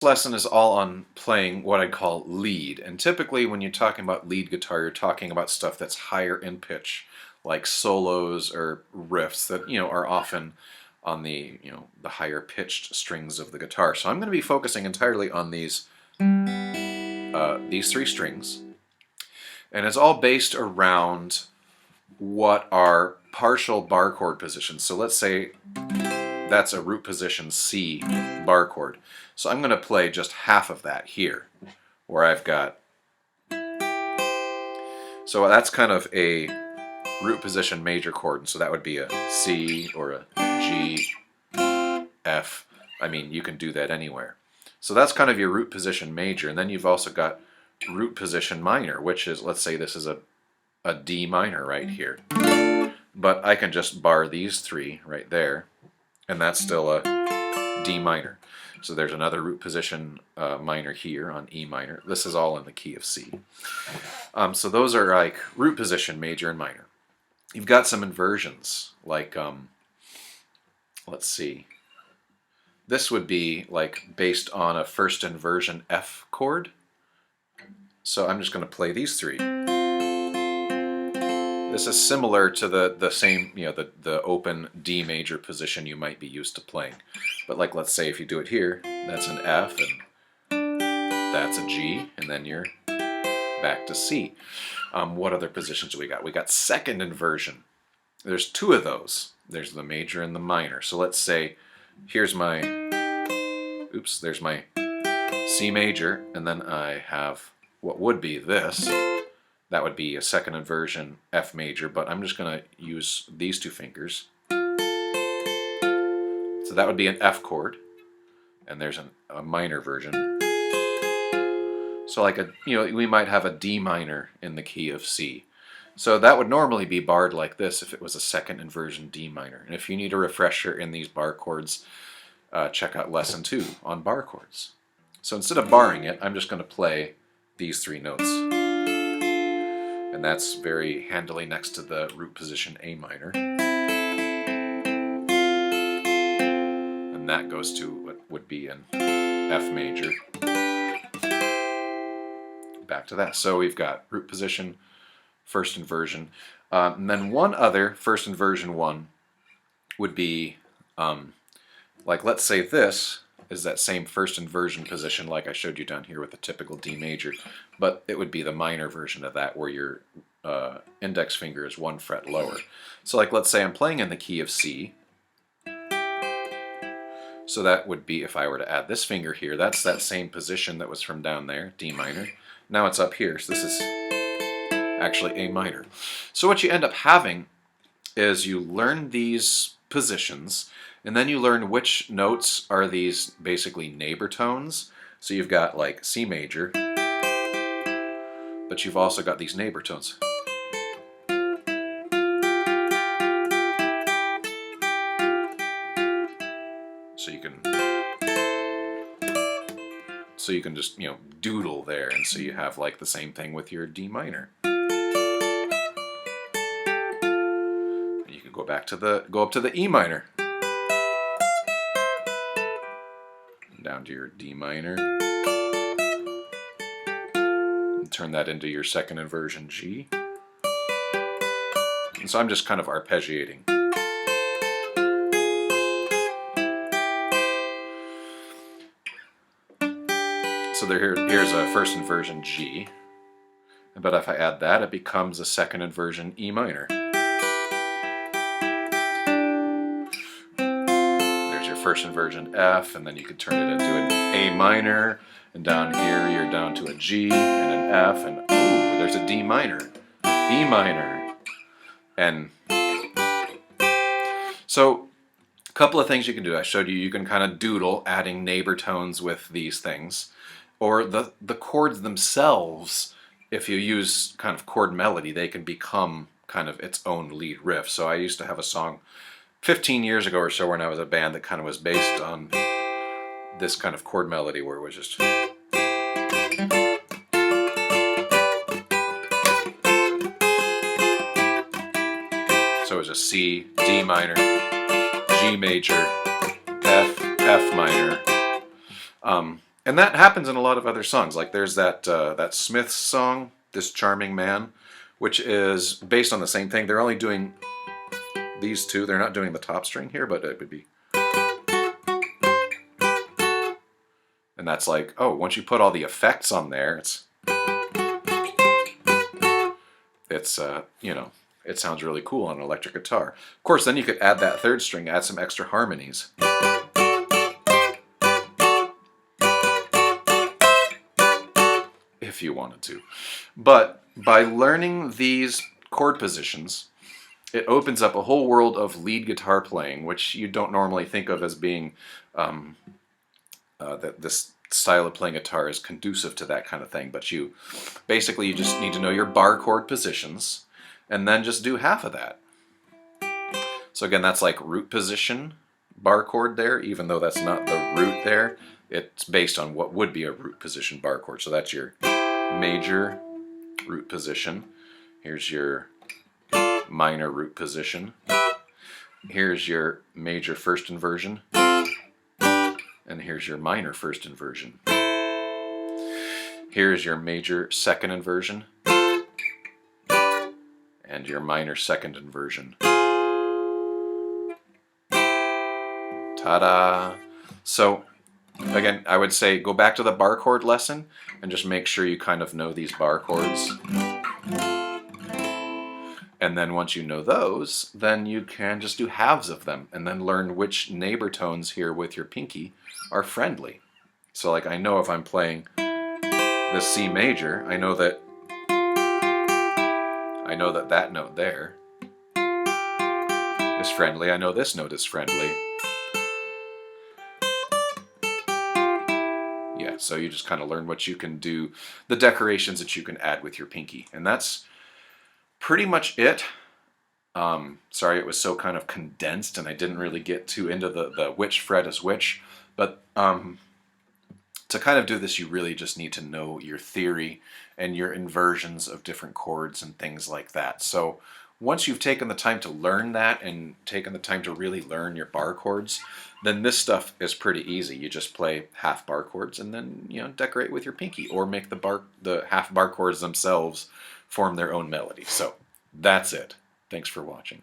lesson is all on playing what I call lead. And typically when you're talking about lead guitar, you're talking about stuff that's higher in pitch, like solos or riffs that, are often on the, the higher pitched strings of the guitar. So I'm going to be focusing entirely on these three strings. And it's all based around what are partial bar chord positions. So let's say that's a root position C bar chord. So I'm going to play just half of that here, where I've got, so that's kind of a root position major chord, and so that would be a C or a G, F. I mean, you can do that anywhere. So that's kind of your root position major, and then you've also got root position minor, which is, let's say this is a D minor right here. But I can just bar these three right there, and that's still a D minor. So there's another root position minor here on E minor. This is all in the key of C. So those are like root position major and minor. You've got some inversions, like, let's see. This would be like based on a first inversion F chord. So I'm just going to play these three. This is similar to the same, the open D major position you might be used to playing. But like, let's say if you do it here, that's an F and that's a G, and then you're back to C. What other positions do we got? We got second inversion. There's two of those. There's the major and the minor. So let's say here's my, there's my C major, and then I have what would be this. That would be a second inversion F major, but I'm just going to use these two fingers. So that would be an F chord, and there's a minor version. So like we might have a D minor in the key of C. So that would normally be barred like this if it was a second inversion D minor. And if you need a refresher in these bar chords, check out lesson 2 on bar chords. So instead of barring it, I'm just going to play these three notes. And that's very handily next to the root position A minor. And that goes to what would be an F major. Back to that. So we've got root position, first inversion. And then one other first inversion one would be, like let's say this is that same first inversion position like I showed you down here with the typical D major, but it would be the minor version of that where your index finger is 1 fret lower. So like let's say I'm playing in the key of C, so that would be, if I were to add this finger here, that's that same position that was from down there, D minor. Now it's up here, so this is actually A minor. So what you end up having is you learn these positions, and then you learn which notes are these basically neighbor tones. So you've got like C major, but you've also got these neighbor tones. So you can just, doodle there, and so you have like the same thing with your D minor. And you can go up to the E minor. Down to your D minor, and turn that into your second inversion G. And so I'm just kind of arpeggiating. So here's a first inversion G, but if I add that, it becomes a second inversion E minor. First inversion F, and then you could turn it into an A minor, and down here you're down to a G and an F, and ooh, there's a D minor, E minor. And so a couple of things you can do. I showed you can kind of doodle, adding neighbor tones with these things, or the chords themselves, if you use kind of chord melody, they can become kind of its own lead riff. So I used to have a song 15 years ago or so when I was a band that kind of was based on this kind of chord melody where it was just, so it was a C, D minor, G major, F, F minor. And that happens in a lot of other songs. Like there's that Smiths song, "This Charming Man," which is based on the same thing. They're only doing these two. They're not doing the top string here, but it would be. And that's like, oh, once you put all the effects on there, it's you know, it sounds really cool on an electric guitar. Of course, then you could add that third string, add some extra harmonies. If you wanted to. But by learning these chord positions, it opens up a whole world of lead guitar playing, which you don't normally think of as being that this style of playing guitar is conducive to that kind of thing. But you just need to know your bar chord positions and then just do half of that. So again, that's like root position bar chord there, even though that's not the root there. It's based on what would be a root position bar chord. So that's your major root position. Here's your minor root position. Here's your major first inversion. And here's your minor first inversion. Here's your major second inversion. And your minor second inversion. Ta-da! So, again, I would say go back to the bar chord lesson and just make sure you kind of know these bar chords. And then once you know those, then you can just do halves of them and then learn which neighbor tones here with your pinky are friendly. So like I know if I'm playing the C major, I know that that note there is friendly. I know this note is friendly. Yeah, so you just kind of learn what you can do, the decorations that you can add with your pinky. And that's pretty much it. Sorry it was so kind of condensed and I didn't really get too into the which fret is which. But to kind of do this, you really just need to know your theory and your inversions of different chords and things like that. So once you've taken the time to learn that and taken the time to really learn your bar chords, then this stuff is pretty easy. You just play half bar chords and then, you know, decorate with your pinky or make the half bar chords themselves form their own melody. So that's it. Thanks for watching.